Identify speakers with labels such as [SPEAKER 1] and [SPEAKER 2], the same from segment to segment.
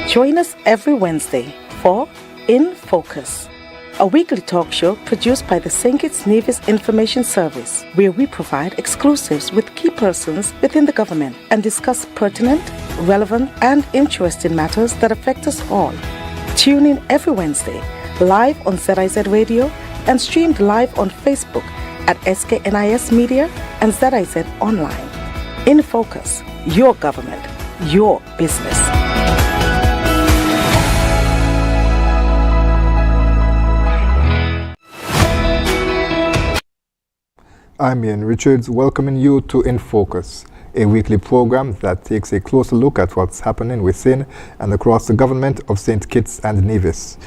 [SPEAKER 1] Join us every Wednesday for InFocus, a weekly talk show produced by the St. Kitts Nevis Information Service, where we provide exclusives with key persons within the government and discuss pertinent, relevant, and interesting matters that affect us all. Tune in every Wednesday, live on ZIZ Radio and streamed live on Facebook at SKNIS Media and ZIZ Online. InFocus, your government, your business.
[SPEAKER 2] I'm Ian Richards, welcoming you to InFocus, a weekly program that takes a closer look at what's happening within and across the government of St. Kitts and Nevis.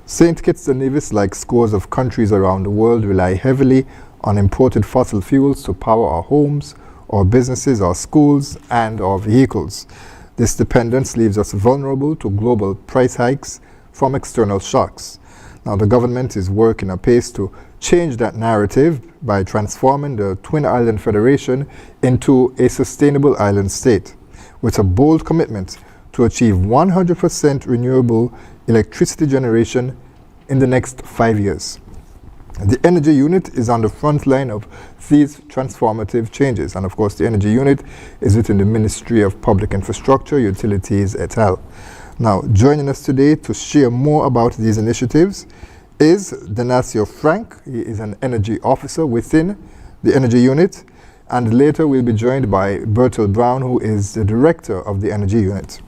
[SPEAKER 2] St. Kitts and Nevis, like scores of countries around the world, rely heavily on imported fossil fuels to power our homes, our businesses, our schools, and our vehicles. This dependence leaves us vulnerable to global price hikes from external shocks. Now, the government is working apace to change that narrative by transforming the Twin Island Federation into a sustainable island state, with a bold commitment to achieve 100% renewable electricity generation in the next 5 years. The Energy Unit is on the front line of these transformative changes, and of course the Energy Unit is within the Ministry of Public Infrastructure, Utilities, et al. Now, joining us today to share more about these initiatives is Denacio Frank. He is an energy officer within the Energy Unit, and later we'll be joined by Bertil Brown, who is the director of the Energy Unit.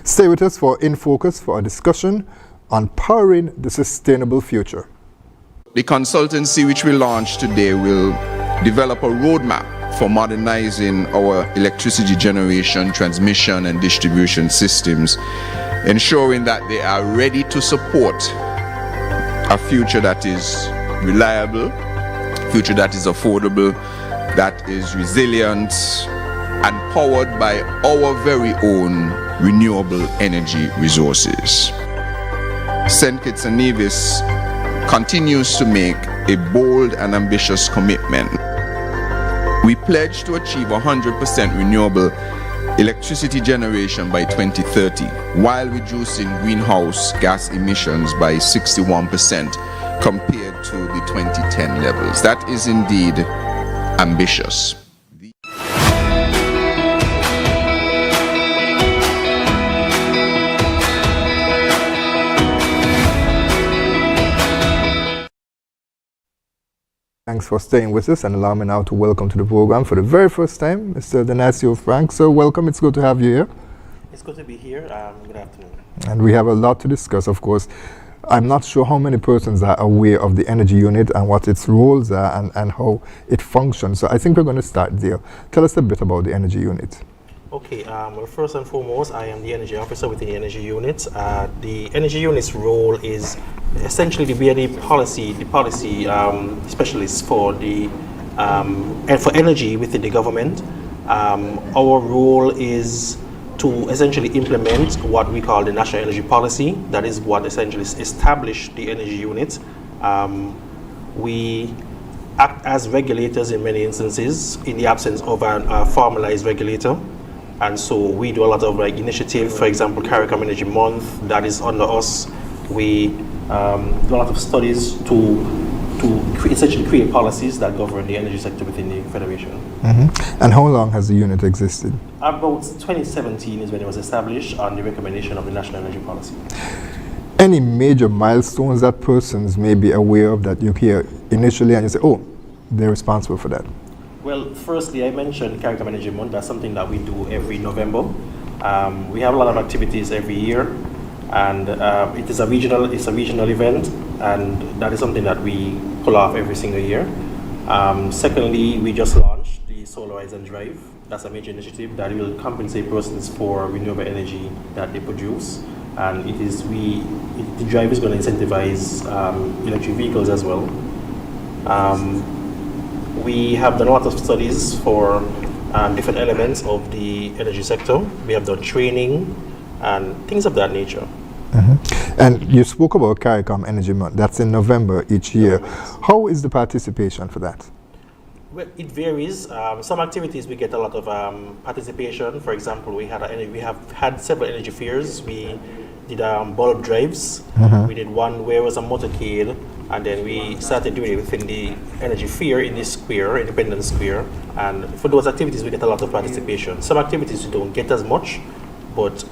[SPEAKER 2] Stay with us for InFocus for a discussion on powering the sustainable future.
[SPEAKER 3] The consultancy which we launched today will develop a roadmap for modernizing our electricity generation, transmission, and distribution systems, ensuring that they are ready to support a future that is reliable, future that is affordable, that is resilient, and powered by our very own renewable energy resources. St. Kitts and Nevis continues to make a bold and ambitious commitment. We pledge to achieve 100% renewable electricity generation by 2030, while reducing greenhouse gas emissions by 61% compared to the 2010 levels. That is indeed ambitious.
[SPEAKER 2] Thanks for staying with us, and allow me now to welcome to the program for the very first time Mr. Denacio Frank. So welcome, it's good to have you here.
[SPEAKER 4] It's good to be here. Good afternoon.
[SPEAKER 2] And we have a lot to discuss, of course. I'm not sure how many persons are aware of the Energy Unit and what its roles are and how it functions. So I think we're going to start there. Tell us a bit about the Energy Unit.
[SPEAKER 4] Okay, well, first and foremost, I am the energy officer within the Energy Unit. The Energy Unit's role is essentially to be the policy specialist for the and for energy within the government. Our role is to essentially implement what we call the National Energy Policy. That is what essentially established the Energy Unit. We act as regulators in many instances in the absence of a formalized regulator. And so we do a lot of initiative, for example, CARICOM Energy Month, that is under us. We do a lot of studies to essentially create policies that govern the energy sector within the Federation.
[SPEAKER 2] Mm-hmm. And how long has the unit existed?
[SPEAKER 4] About 2017 is when it was established on the recommendation of the National Energy Policy.
[SPEAKER 2] Any major milestones that persons may be aware of that you hear initially and you say, oh, they're responsible for that?
[SPEAKER 4] Well, firstly, I mentioned CARICOM Energy Month. That's something that we do every November. We have a lot of activities every year, and it's a regional event, and that is something that we pull off every single year. Secondly, we just launched the Solarize and Drive. That's a major initiative that will compensate persons for renewable energy that they produce, and the drive is going to incentivize electric vehicles as well. We have done a lot of studies for different elements of the energy sector. We have done training and things of that nature.
[SPEAKER 2] Mm-hmm. And you spoke about CARICOM Energy Month. That's in November each year. How is the participation for that?
[SPEAKER 4] Well, it varies. Some activities we get a lot of participation. For example, we have had several energy fairs. We did bulb drives. We did one where it was a motorcade, and then we started doing it within the energy fair in this square, Independence Square. And for those activities, we get a lot of participation. Some activities we don't get as much, but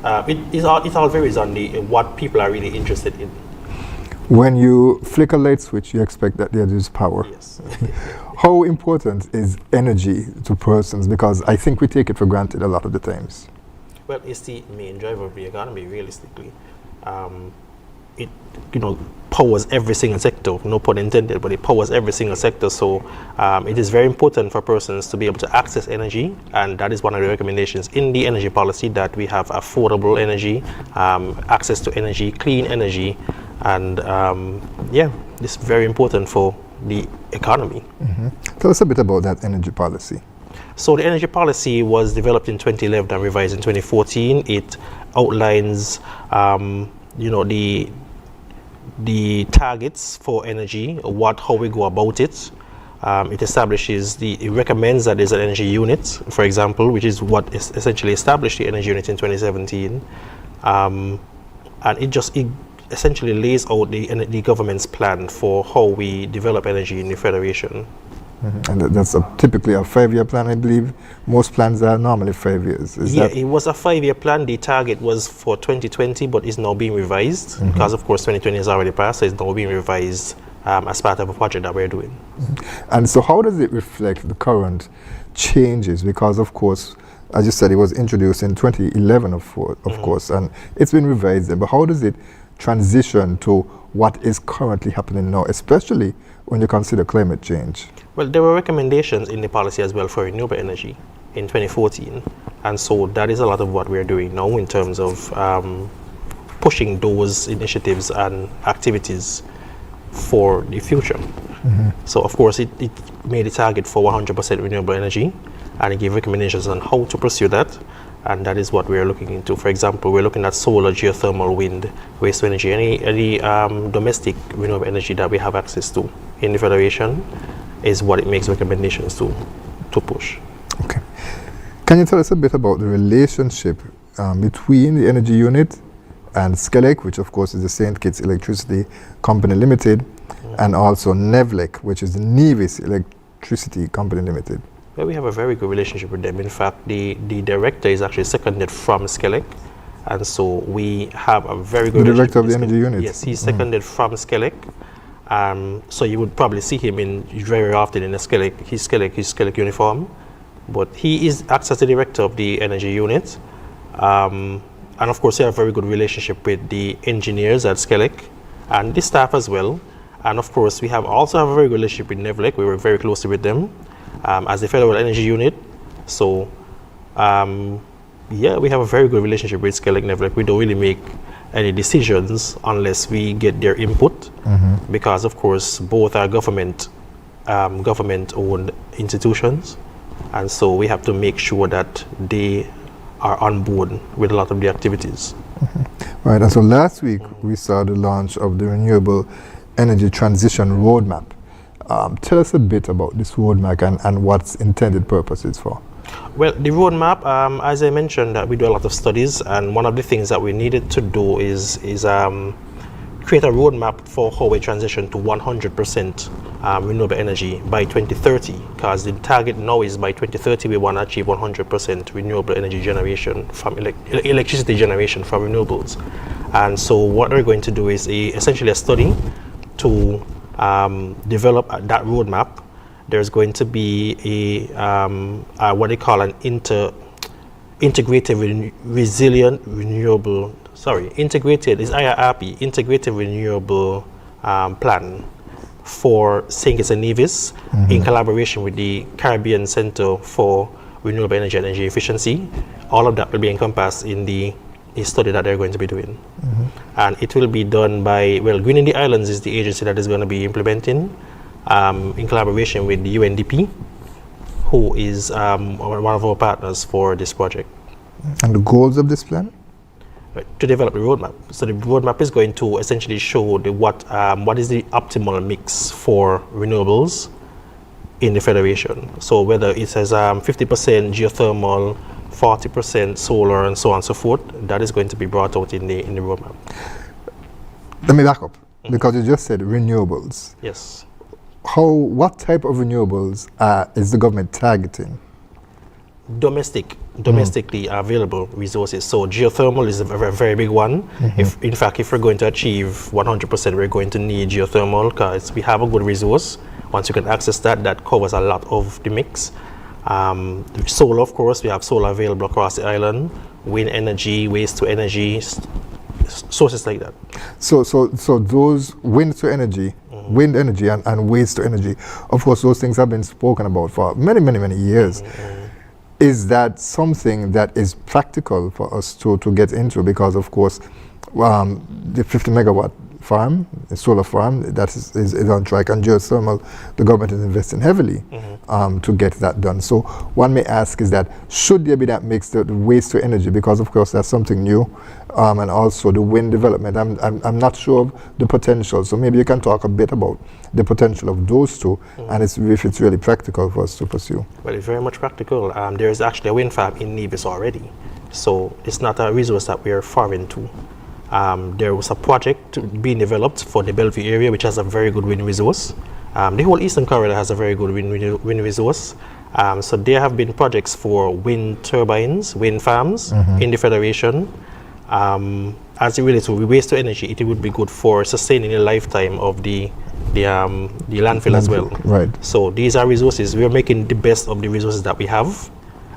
[SPEAKER 4] it all varies on what people are really interested in.
[SPEAKER 2] When you flick a light switch, you expect that there is power.
[SPEAKER 4] Yes.
[SPEAKER 2] How important is energy to persons? Because I think we take it for granted a lot of the times.
[SPEAKER 4] Well, it's the main driver of the economy, realistically. It powers every single sector, no pun intended, but it powers every single sector. So it is very important for persons to be able to access energy, and that is one of the recommendations in the energy policy, that we have affordable energy, access to energy, clean energy, and this is very important for the economy.
[SPEAKER 2] Tell us a bit about that energy policy.
[SPEAKER 4] So the energy policy was developed in 2011 and revised in 2014. It outlines, the targets for energy, how we go about it. It recommends that there's an energy unit, for example, which is what essentially established the energy unit in 2017. And it essentially lays out the government's plan for how we develop energy in the Federation.
[SPEAKER 2] And that's typically a 5-year plan, I believe. Most plans are normally 5 years.
[SPEAKER 4] It was a 5-year plan. The target was for 2020, but is now being revised because, of course, 2020 has already passed, so it's now being revised as part of a project that we're doing.
[SPEAKER 2] And so how does it reflect the current changes? Because, of course, as you said, it was introduced in 2011, of course, and it's been revised there. But how does it transition to what is currently happening now, especially when you consider climate change?
[SPEAKER 4] Well, there were recommendations in the policy as well for renewable energy in 2014. And so that is a lot of what we're doing now in terms of pushing those initiatives and activities for the future. So, of course, it made a target for 100% renewable energy, and it gave recommendations on how to pursue that. And that is what we are looking into. For example, we're looking at solar, geothermal, wind, waste energy, any domestic renewable energy that we have access to in the Federation is what it makes recommendations to push.
[SPEAKER 2] Okay. Can you tell us a bit about the relationship between the energy unit and SCELEC, which of course is the St. Kitts Electricity Company Limited, and also NEVLEC, which is the Nevis Electricity Company Limited?
[SPEAKER 4] Well, we have a very good relationship with them. In fact, the director is actually seconded from SCELEC, and so we have a very good relationship.
[SPEAKER 2] The director of the energy unit?
[SPEAKER 4] Yes, he's seconded from SCELEC. So you would probably see him very often in his SCELEC uniform, but he acts as the director of the energy unit. And of course, we have a very good relationship with the engineers at SCELEC and the staff as well. And of course, we also have a very good relationship with NEVLEC. We work very closely with them as the federal energy unit. So we have a very good relationship with SCELEC, NEVLEC. We don't really make any decisions unless we get their input, because of course both are government-owned institutions, and so we have to make sure that they are on board with a lot of the activities.
[SPEAKER 2] Right, and so last week we saw the launch of the Renewable Energy Transition Roadmap. Tell us a bit about this roadmap and what's intended purposes for.
[SPEAKER 4] Well, the roadmap, as I mentioned, we do a lot of studies, and one of the things that we needed to do is create a roadmap for how we transition to 100% renewable energy by 2030, because the target now is by 2030 we want to achieve 100% renewable energy generation from electricity generation from renewables. And so what we're going to do is essentially a study to develop that roadmap. There's going to be what they call an integrated renewable plan for St. Kitts and Nevis in collaboration with the Caribbean Center for Renewable Energy and Energy Efficiency. All of that will be encompassed in the study that they're going to be doing. And it will be done by, Green in the Islands is the agency that is going to be implementing, in collaboration with the UNDP, who is one of our partners for this project.
[SPEAKER 2] And the goals of this plan?
[SPEAKER 4] To develop the roadmap. So the roadmap is going to essentially show what is the optimal mix for renewables in the Federation. So whether it says 50% geothermal, 40% solar, and so on and so forth, that is going to be brought out in the roadmap.
[SPEAKER 2] Let me back up, because you just said renewables.
[SPEAKER 4] Yes.
[SPEAKER 2] What type of renewables is the government targeting?
[SPEAKER 4] Domestically available resources. So geothermal is a very big one. In fact, if we're going to achieve 100%, we're going to need geothermal, because we have a good resource. Once you can access that, that covers a lot of the mix. Solar, of course, we have solar available across the island. Wind energy, waste to energy, sources like that.
[SPEAKER 2] So those wind energy and waste to energy, of course, those things have been spoken about for many years. Is that something that is practical for us to get into? Because, of course, the 50 megawatt farm, the solar farm, that is on track, and geothermal, the government is investing heavily to get that done. So one may ask is that, should there be that mix, the waste to energy, because of course that's something new, and also the wind development. I'm not sure of the potential, so maybe you can talk a bit about the potential of those two, and if it's really practical for us to pursue.
[SPEAKER 4] Well, it's very much practical. There is actually a wind farm in Nevis already, so it's not a resource that we are foreign to. There was a project being developed for the Bellevue area, which has a very good wind resource. The whole Eastern Corridor has a very good wind resource. So there have been projects for wind turbines, wind farms in the Federation. As it relates to waste to energy, it would be good for sustaining the lifetime of the landfill as well.
[SPEAKER 2] Right.
[SPEAKER 4] So these are resources. We are making the best of the resources that we have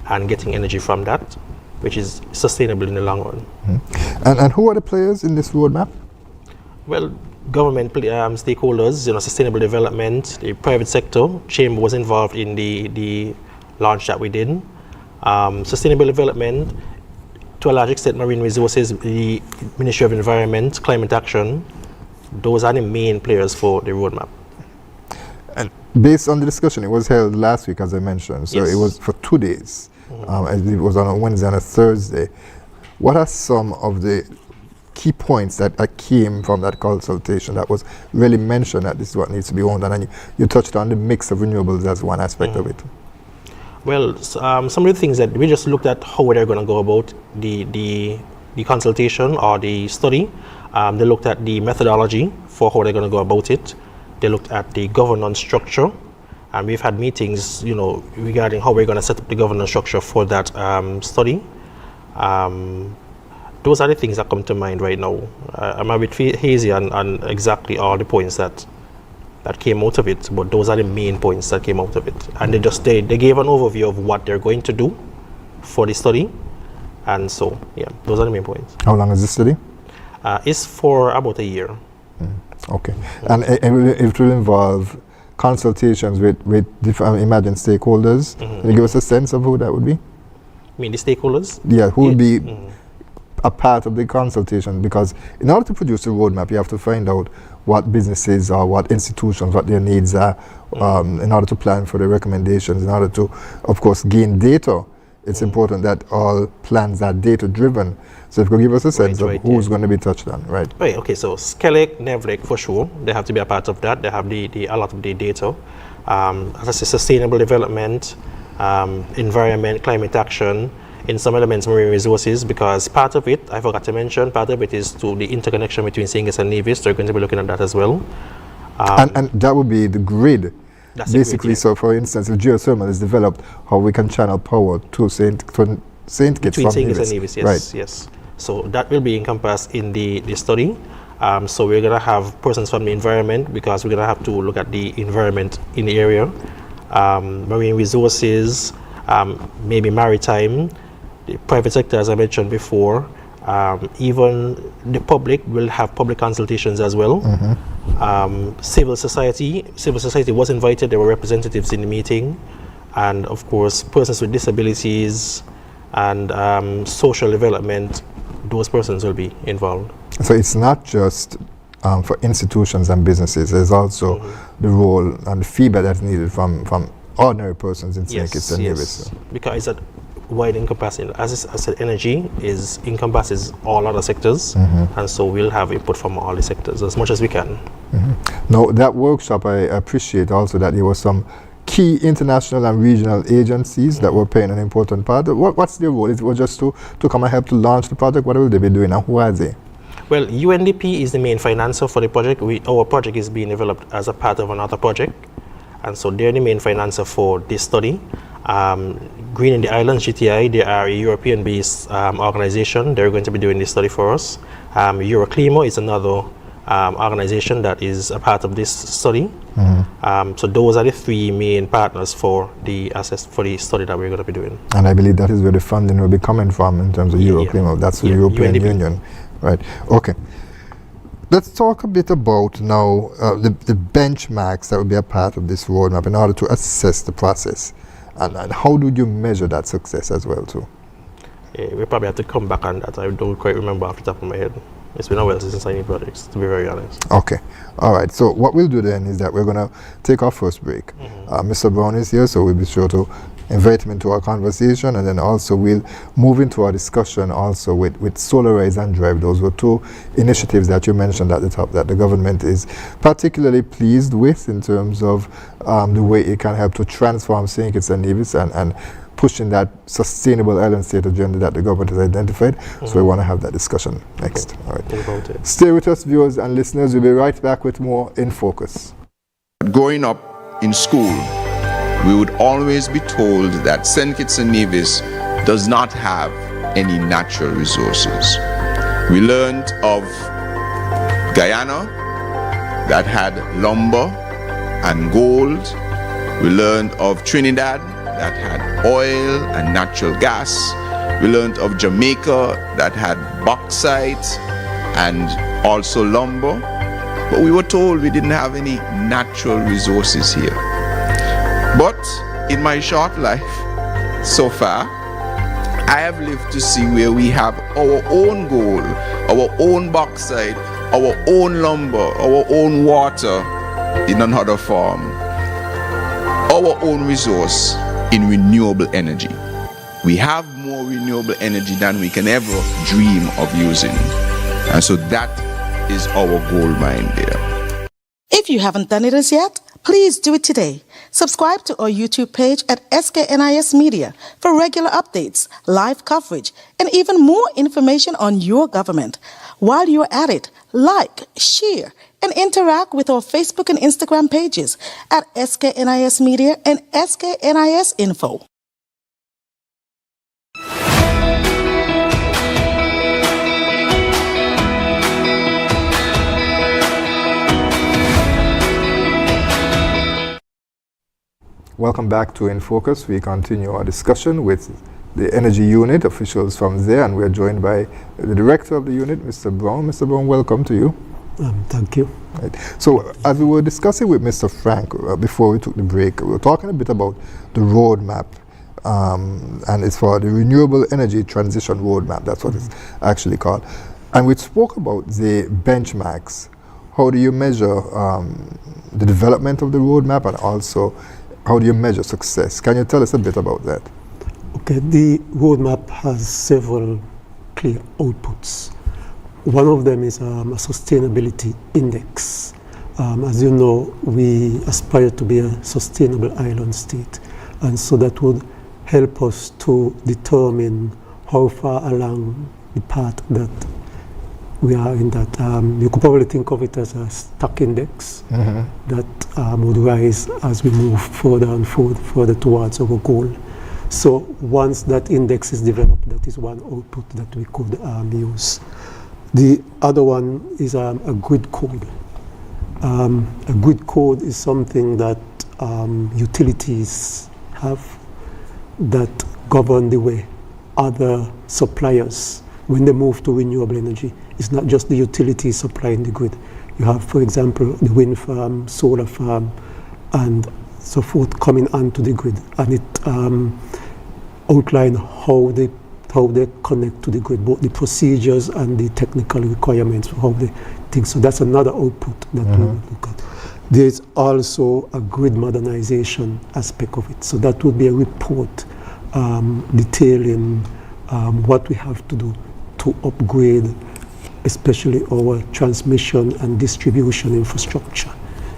[SPEAKER 4] and getting energy from that, which is sustainable in the long run.
[SPEAKER 2] And who are the players in this roadmap?
[SPEAKER 4] Well, government stakeholders, sustainable development, the private sector. Chamber was involved in the launch that we did. Sustainable development, to a large extent, marine resources, the Ministry of Environment, climate action. Those are the main players for the roadmap.
[SPEAKER 2] And based on the discussion, it was held last week, as I mentioned, so
[SPEAKER 4] yes.
[SPEAKER 2] It was for 2 days. It was on a Wednesday and a Thursday. What are some of the key points that came from that consultation that was really mentioned that this is what needs to be owned? And you touched on the mix of renewables as one aspect of it.
[SPEAKER 4] Well, some of the things that we just looked at how they're going to go about the consultation or the study. They looked at the methodology for how they're going to go about it. They looked at the governance structure. And we've had meetings, regarding how we're going to set up the governance structure for that study. Those are the things that come to mind right now. I'm a bit hazy on exactly all the points that came out of it, but those are the main points that came out of it. And they gave an overview of what they're going to do for the study. And so, yeah, those are the main points.
[SPEAKER 2] How long is the study?
[SPEAKER 4] It's for about a year.
[SPEAKER 2] Okay. And it will involve consultations with different, imagine, stakeholders. Can you give us a sense of who that would be?
[SPEAKER 4] You mean the stakeholders?
[SPEAKER 2] Yeah, who would be a part of the consultation? Because in order to produce a roadmap, you have to find out what businesses or what institutions, what their needs are, in order to plan for the recommendations, in order to, of course, gain data. It's important that all plans are data-driven. So if you could give us a sense of who's going to be touched on, right?
[SPEAKER 4] Right, okay, so Skellig, Nevlek, for sure, they have to be a part of that. They have a lot of the data. As I say, sustainable development, environment, climate action, in some elements, marine resources, because part of it, I forgot to mention, part of it is to the interconnection between St. Kitts and Nevis. They're going to be looking at that as well.
[SPEAKER 2] And that would be the grid.
[SPEAKER 4] That's
[SPEAKER 2] basically, so for instance, if geothermal is developed, how we can channel power to St. Kitts from
[SPEAKER 4] Nevis. Yes,
[SPEAKER 2] right.
[SPEAKER 4] Yes. So that will be encompassed in the study. So we're going to have persons from the environment, because we're going to have to look at the environment in the area, marine resources, maybe maritime, the private sector, as I mentioned before. Even the public will have public consultations as well. Civil society was invited. There were representatives in the meeting, and of course persons with disabilities and social development, those persons will be involved.
[SPEAKER 2] So it's not just for institutions and businesses. There's also the role and the feedback that's needed from ordinary persons in St. Kitts and Nevis.
[SPEAKER 4] Because it's a wide encompassing, as I said, energy encompasses all other sectors, and so we'll have input from all the sectors as much as we can.
[SPEAKER 2] Now, that workshop, I appreciate also that there was some key international and regional agencies that were playing an important part. What's their role? Is it just to come and help to launch the project? What will they be doing, and who are they?
[SPEAKER 4] Well, UNDP is the main financer for the project. Our project is being developed as a part of another project, and so they're the main financer for this study. Green in the Islands, GTI, they are a European-based organization. They're going to be doing this study for us. Euroclima is another organization that is a part of this study. So those are the three main partners for the study that we're going to be doing.
[SPEAKER 2] And I believe that is where the funding will be coming from in terms of Euroclima. That's the European UNDP. Union. Right. Okay. Let's talk a bit about now the benchmarks that will be a part of this roadmap in order to assess the process. And how do you measure that success as well too?
[SPEAKER 4] Yeah, we probably have to come back on that. I don't quite remember off the top of my head. It's been a while since I any projects, to be very honest.
[SPEAKER 2] Okay. All right. So what we'll do then is that we're going to take our first break. Mr. Brown is here, so we'll be sure to invite him into our conversation, and then also we'll move into our discussion also with Solarize and Drive. Those were two initiatives that you mentioned at the top that the government is particularly pleased with in terms of the way it can help to transform St. Kitts and Nevis and pushing that sustainable island state agenda that the government has identified. So we want to have that discussion next. All right. Stay with us, viewers and listeners. We'll be right back with more In Focus.
[SPEAKER 3] Growing up in school, we would always be told that St. Kitts and Nevis does not have any natural resources. We learned of Guyana that had lumber and gold. We learned of Trinidad that had oil and natural gas. We learned of Jamaica that had bauxite and also lumber. But we were told we didn't have any natural resources here. But in my short life so far, I have lived to see where we have our own gold, our own bauxite, our own lumber, our own water in another form, our own resource in renewable energy. We have more renewable energy than we can ever dream of using. And so that is our gold mine there.
[SPEAKER 1] If you haven't done it as yet, please do it today. Subscribe to our YouTube page at SKNIS Media for regular updates, live coverage, and even more information on your government. While you're at it, like, share, and interact with our Facebook and Instagram pages at SKNIS Media and SKNIS Info.
[SPEAKER 2] Welcome back to In Focus. We continue our discussion with the energy unit officials from there, and we're joined by the director of the unit, Mr. Brown. Mr. Brown, welcome to you.
[SPEAKER 5] Thank you.
[SPEAKER 2] Right. So, as we were discussing with Mr. Frank before we took the break, we were talking a bit about the roadmap, and it's for the Renewable Energy Transition Roadmap. That's what it's actually called. And we spoke about the benchmarks. How do you measure the development of the roadmap, and also how do you measure success? Can you tell us a bit about that?
[SPEAKER 5] Okay, the roadmap has several clear outputs. One of them is a sustainability index. As you know, we aspire to be a sustainable island state, and so that would help us to determine how far along the path that we are in. That you could probably think of it as a stock index that would rise as we move further and further towards our goal. So once that index is developed, that is one output that we could use. The other one is a grid code. A grid code is something that utilities have that govern the way other suppliers, when they move to renewable energy, it's not just the utilities supplying the grid. You have, for example, the wind farm, solar farm, and so forth coming onto the grid, and it outline how they connect to the grid, both the procedures and the technical requirements for how they think. So that's another output that we look at. There's also a grid modernization aspect of it. So that would be a report detailing what we have to do to upgrade, especially our transmission and distribution infrastructure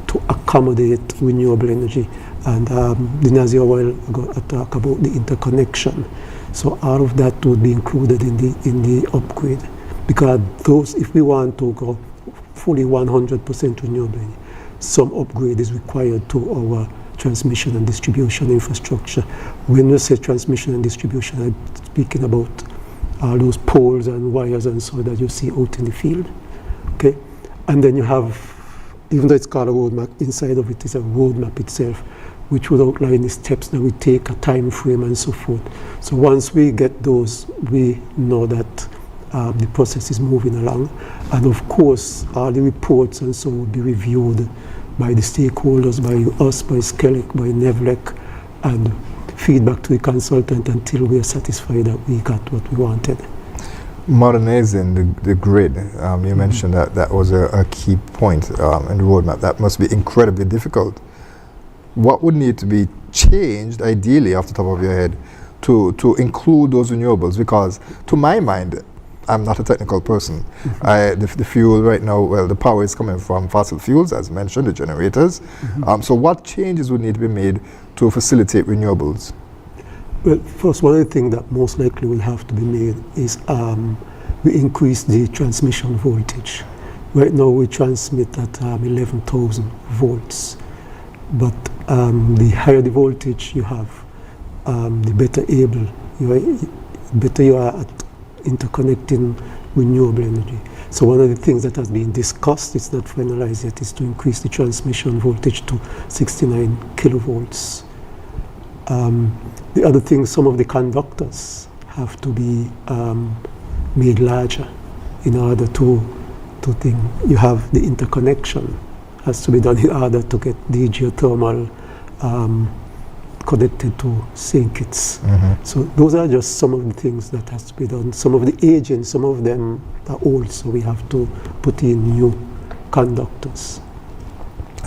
[SPEAKER 5] to accommodate renewable energy And Dinazi a while ago talked about the interconnection. So all of that would be included in the upgrade. Because those, if we want to go fully 100% renewable, some upgrade is required to our transmission and distribution infrastructure. When we say transmission and distribution, I'm speaking about those poles and wires and so that you see out in the field. Okay, and then you have, even though it's called a roadmap, inside of it is a roadmap itself, which would outline the steps that we take, a time frame and so forth. So once we get those, we know that the process is moving along. And of course, all the reports and so will be reviewed by the stakeholders, by us, by SCELEC, by NEVLEC, and feedback to the consultant until we are satisfied that we got what we wanted.
[SPEAKER 2] Modernizing the grid, you mentioned that was a key point in the roadmap. That must be incredibly difficult. What would need to be changed, ideally, off the top of your head, to include those renewables? Because to my mind, I'm not a technical person. The fuel right now, well, the power is coming from fossil fuels, as mentioned, the generators. So what changes would need to be made to facilitate renewables?
[SPEAKER 5] Well, first, one of the things that most likely will have to be made is we increase the transmission voltage. Right now we transmit at 11,000 volts. But the higher the voltage you have, the better you are at interconnecting renewable energy. So one of the things that has been discussed, it's not finalized yet, is to increase the transmission voltage to 69 kilovolts. The other thing, some of the conductors have to be made larger in order to think. You have the interconnection has to be done in order to get the geothermal connected to St. Kitts. So those are just some of the things that has to be done. Some of the agents, some of them are old, so we have to put in new conductors.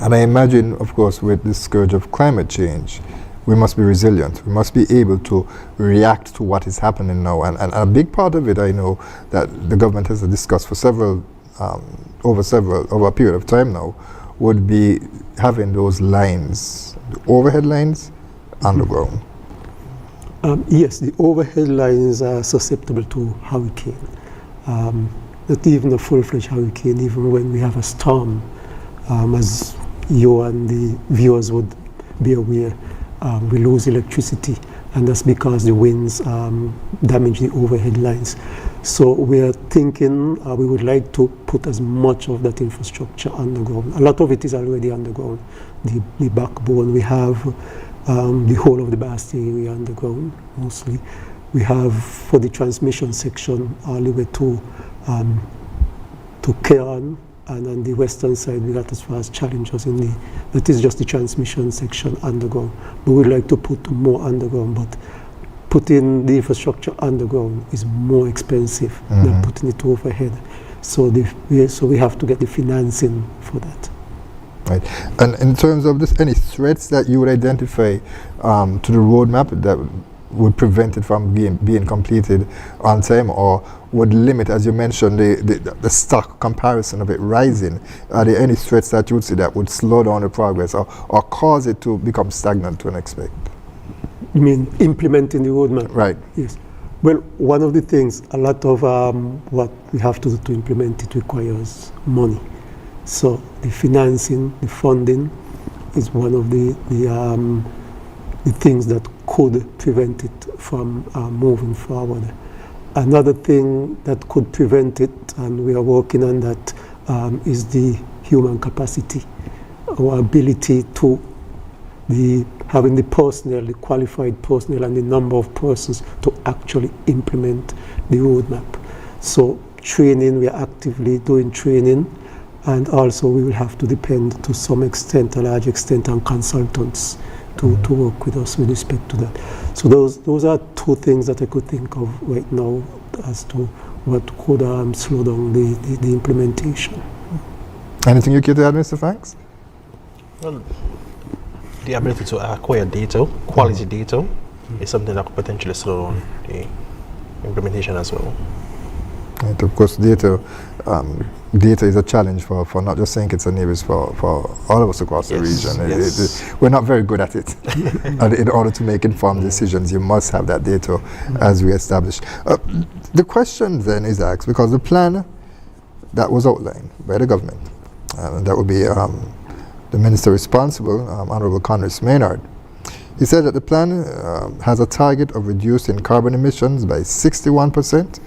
[SPEAKER 2] And I imagine, of course, with the scourge of climate change, we must be resilient. We must be able to react to what is happening now. And a big part of it, I know, that the government has discussed for over a period of time now, would be having those lines, the overhead lines, underground.
[SPEAKER 5] Yes, the overhead lines are susceptible to hurricane. Not even a full-fledged hurricane, even when we have a storm, as you and the viewers would be aware, we lose electricity, and that's because the winds damage the overhead lines. So we are thinking we would like to put as much of that infrastructure underground. A lot of it is already underground. The backbone, we have the whole of the Bastille area underground, mostly. We have, for the transmission section, all the way to Cairn, and on the western side we got as far as Challengers that is just the transmission section underground. But we'd like to put more underground, but putting the infrastructure underground is more expensive than putting it overhead. So we have to get the financing for that.
[SPEAKER 2] Right. And in terms of this, any threats that you would identify to the roadmap that would prevent it from being completed on time, or would limit, as you mentioned, the stock comparison of it rising? Are there any threats that you would see that would slow down the progress or cause it to become stagnant to an extent?
[SPEAKER 5] You mean implementing the roadmap?
[SPEAKER 2] Right.
[SPEAKER 5] Yes. Well, one of the things, a lot of what we have to do to implement it requires money. So the financing, the funding is one of the things that could prevent it from moving forward. Another thing that could prevent it, and we are working on that, is the human capacity, our ability to having the personnel, the qualified personnel, and the number of persons to actually implement the roadmap. So training, we are actively doing training, and also we will have to depend to some extent, a large extent, on consultants to work with us with respect to that. So those are two things that I could think of right now as to what could slow down the implementation.
[SPEAKER 2] Anything you care to add, Mr. Franks?
[SPEAKER 4] Well, the ability to acquire data, quality data, is something that could potentially slow down the implementation as well.
[SPEAKER 2] And of course, data, data is a challenge for not just St. Kitts and Nevis, for all of us across the region. We're not very good at it. And in order to make informed decisions, you must have that data as we established. The question then is asked, because the plan that was outlined by the government, that would be the minister responsible, Honorable Conrad Maynard, he said that the plan has a target of reducing carbon emissions by 61%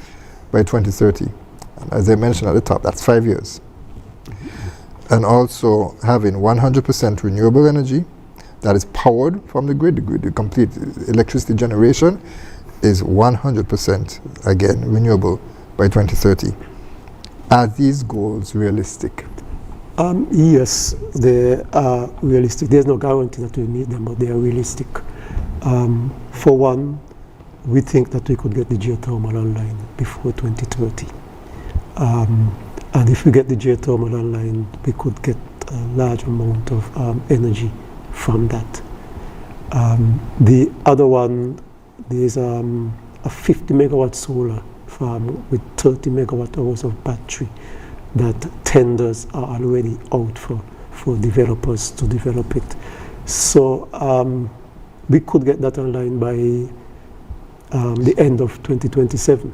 [SPEAKER 2] by 2030. And as I mentioned at the top, that's 5 years. And also having 100% renewable energy that is powered from the grid. The complete electricity generation is 100% again renewable by 2030. Are these goals realistic?
[SPEAKER 5] Yes, they are realistic. There's no guarantee that we meet them, but they are realistic. For one, we think that we could get the geothermal online before 2030. And if we get the geothermal online, we could get a large amount of energy from that. The other one, there's a 50 megawatt solar farm with 30 megawatt hours of battery that tenders are already out for developers to develop it. So we could get that online by the end of 2027.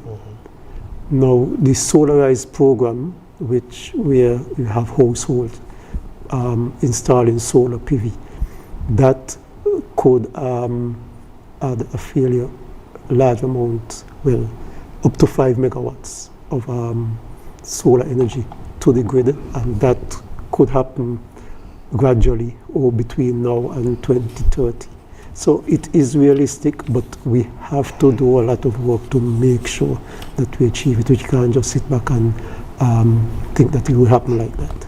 [SPEAKER 5] Now, the Solarize program, which we have households installing solar PV, that could add a fairly large amount, well, up to 5 megawatts of solar energy to the grid, and that could happen gradually or between now and 2030. So it is realistic, but we have to do a lot of work to make sure that we achieve it. We can't just sit back and think that it will happen like that.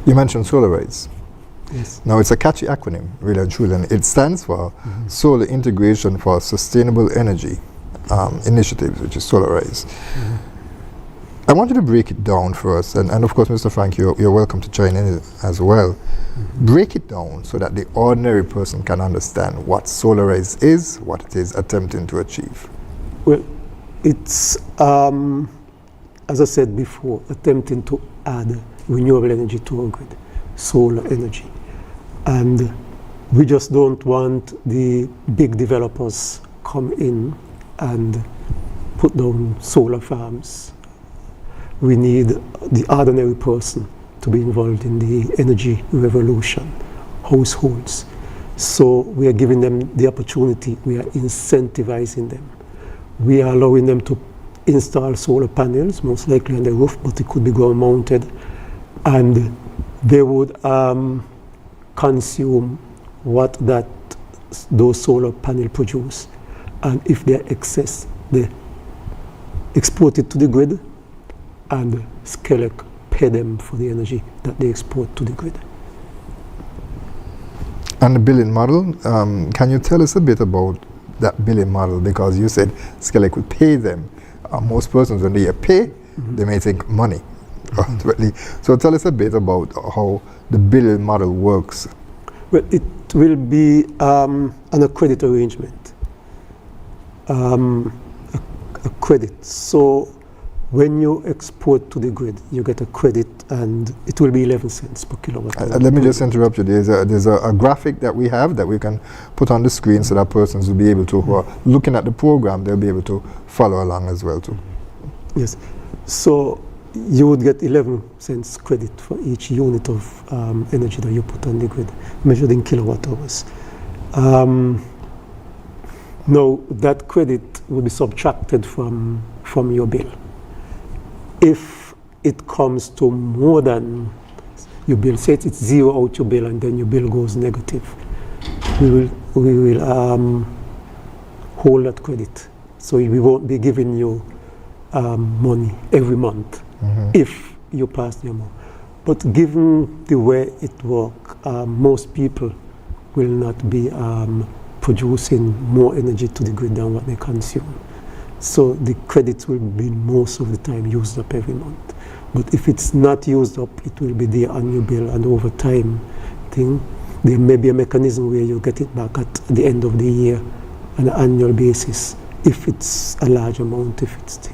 [SPEAKER 2] You mentioned Solarize.
[SPEAKER 5] Yes.
[SPEAKER 2] Now, it's a catchy acronym, really and truly, and it stands for Solar Integration for Sustainable Energy Initiatives, which is Solarize. I want you to break it down for us, and of course, Mr. Frank, you're welcome to join in as well. Break it down so that the ordinary person can understand what Solarize is, what it is attempting to achieve.
[SPEAKER 5] Well, it's, as I said before, attempting to add renewable energy to our grid, solar energy. And we just don't want the big developers come in and put down solar farms. We need the ordinary person to be involved in the energy revolution, households. So we are giving them the opportunity, we are incentivizing them. We are allowing them to install solar panels, most likely on the roof, but it could be ground mounted, and they would consume what those solar panels produce. And if they're excess, they export it to the grid, and Skelec pay them for the energy that they export to the grid.
[SPEAKER 2] And the billing model, can you tell us a bit about that billing model? Because you said Skelec would pay them. Most persons, when they hear pay, they may think money. Ultimately. So tell us a bit about how the billing model works.
[SPEAKER 5] Well, it will be an credit arrangement, a credit. So when you export to the grid, you get a credit, and it will be 11 cents per kilowatt.
[SPEAKER 2] Let me just interrupt you. There's a graphic that we have that we can put on the screen so that persons will be able to, who are looking at the program, they'll be able to follow along as well too.
[SPEAKER 5] Now, so you would get 11 cents credit for each unit of energy that you put on the grid, measured in kilowatt hours. Now, that credit will be subtracted from your bill. If it comes to more than your bill, say it's zero out your bill and then your bill goes negative, we will hold that credit. So we won't be giving you money every month if you pass the amount. But given the way it works, most people will not be producing more energy to the grid than what they consume. So the credits will be most of the time used up every month. But if it's not used up, it will be there on your bill, and over time, there may be a mechanism where you get it back at the end of the year on an annual basis, if it's a large amount, if it's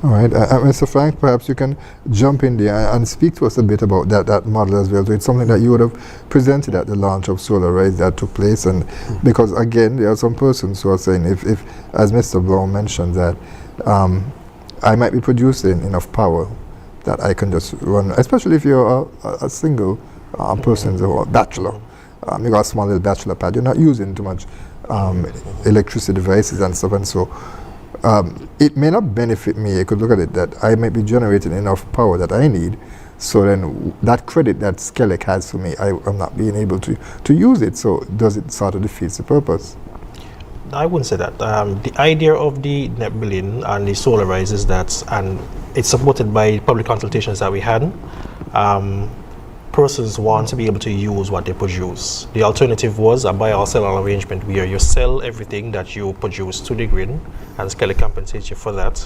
[SPEAKER 2] All right, Mr. Frank, perhaps you can jump in there and speak to us a bit about that model as well. So it's something that you would have presented at the launch of Solar Rise that took place, and because again, there are some persons who are saying, if as Mr. Brown mentioned, that I might be producing enough power that I can just run, especially if you're a single person or a bachelor. You got a small little bachelor pad. You're not using too much electricity devices and stuff, and so. It may not benefit me. You could look at it that I might be generating enough power that I need, so then that credit that Skelec has for me, I'm not being able to use it. So does it sort of defeats the purpose?
[SPEAKER 4] I wouldn't say that. The idea of the net billing and the Solar Rise is that, and it's supported by public consultations that we had, persons want to be able to use what they produce. The alternative was a buy or sell arrangement where you sell everything that you produce to the grid and Skelec compensates you for that.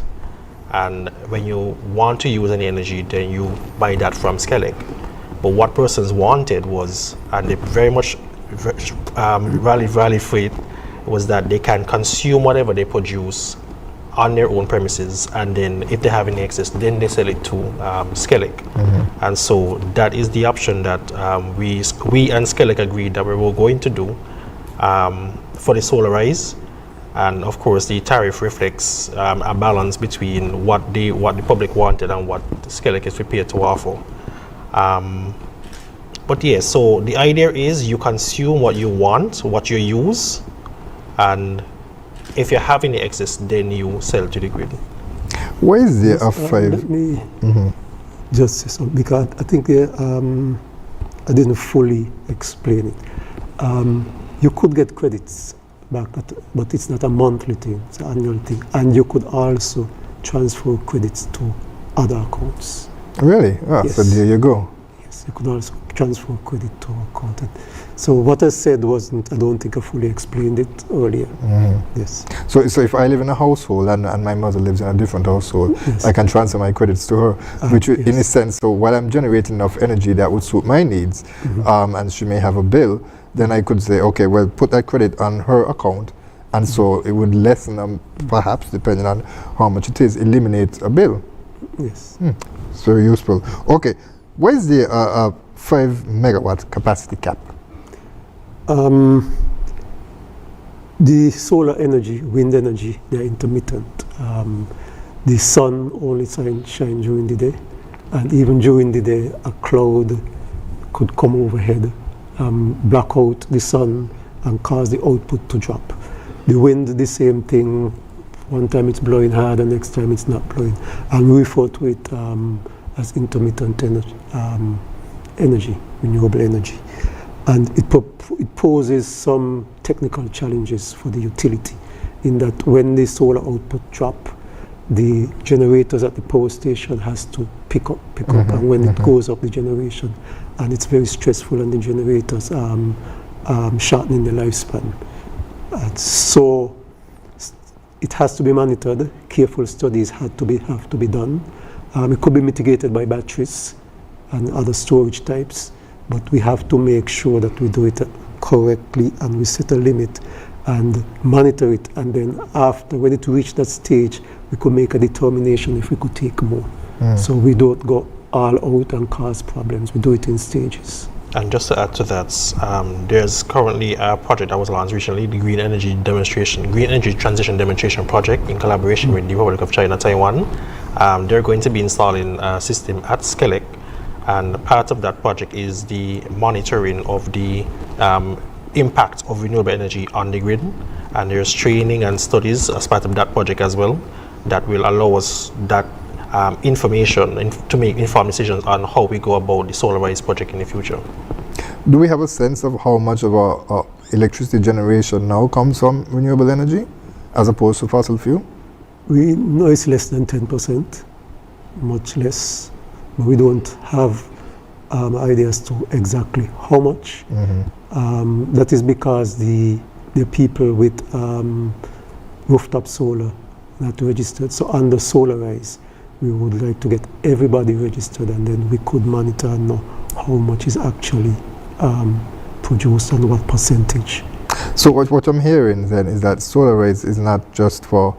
[SPEAKER 4] And when you want to use any energy, then you buy that from Skelec. But what persons wanted was, and they very much rallied for it, was that they can consume whatever they produce on their own premises, and then if they have any excess, then they sell it to Skelec. And so that is the option that we and Skelec agreed that we were going to do for the Solar Rise. And of course, the tariff reflects a balance between what the public wanted and what Skelec is prepared to offer. But yes, so the idea is you consume what you want, what you use, and if you have any excess, then you sell to the grid.
[SPEAKER 2] Why is there a five?
[SPEAKER 5] Let me just say something, because I think I didn't fully explain it. You could get credits back, but it's not a monthly thing, it's an annual thing. And you could also transfer credits to other accounts.
[SPEAKER 2] Really?
[SPEAKER 5] Yes.
[SPEAKER 2] So there you go.
[SPEAKER 5] Yes, you could also transfer credit to account. So what I said wasn't, I don't think I fully explained it earlier. Yes.
[SPEAKER 2] So if I live in a household and my mother lives in a different household,
[SPEAKER 5] yes,
[SPEAKER 2] I can transfer my credits to her, which in a sense, so while I'm generating enough energy that would suit my needs, and she may have a bill, then I could say, okay, well, put that credit on her account, and so it would lessen, perhaps, depending on how much it is, eliminate a bill.
[SPEAKER 5] Yes.
[SPEAKER 2] It's very useful. Okay, what is the 5 megawatt capacity cap?
[SPEAKER 5] The solar energy, wind energy, they're intermittent. The sun only shines during the day, and even during the day, a cloud could come overhead, block out the sun, and cause the output to drop. The wind, the same thing. One time it's blowing hard, and next time it's not blowing. And we refer to it as intermittent energy, renewable energy. And it poses some technical challenges for the utility, in that when the solar output drop, the generators at the power station has to pick up, and when it goes up the generation, and it's very stressful on the generators, shortening the lifespan. So it has to be monitored. Careful studies have to be done. It could be mitigated by batteries and other storage types, but we have to make sure that we do it correctly, and we set a limit and monitor it, and then after, when it reached that stage, we could make a determination if we could take more. So we don't go all out and cause problems. We do it in stages.
[SPEAKER 4] And just to add to that, there's currently a project that was launched recently, the Green Energy Transition Demonstration Project, in collaboration with the Republic of China, Taiwan. They're going to be installing a system at Skelec, and part of that project is the monitoring of the impact of renewable energy on the grid. And there's training and studies as part of that project as well that will allow us that information to make informed decisions on how we go about the Solar Rise project in the future.
[SPEAKER 2] Do we have a sense of how much of our electricity generation now comes from renewable energy as opposed to fossil fuel?
[SPEAKER 5] We know it's less than 10%, much less, but we don't have ideas to exactly how much. That is because the people with rooftop solar not registered. So under Solar Rise, we would like to get everybody registered, and then we could monitor and know how much is actually produced and what percentage.
[SPEAKER 2] So what I'm hearing then is that Solar Rise is not just for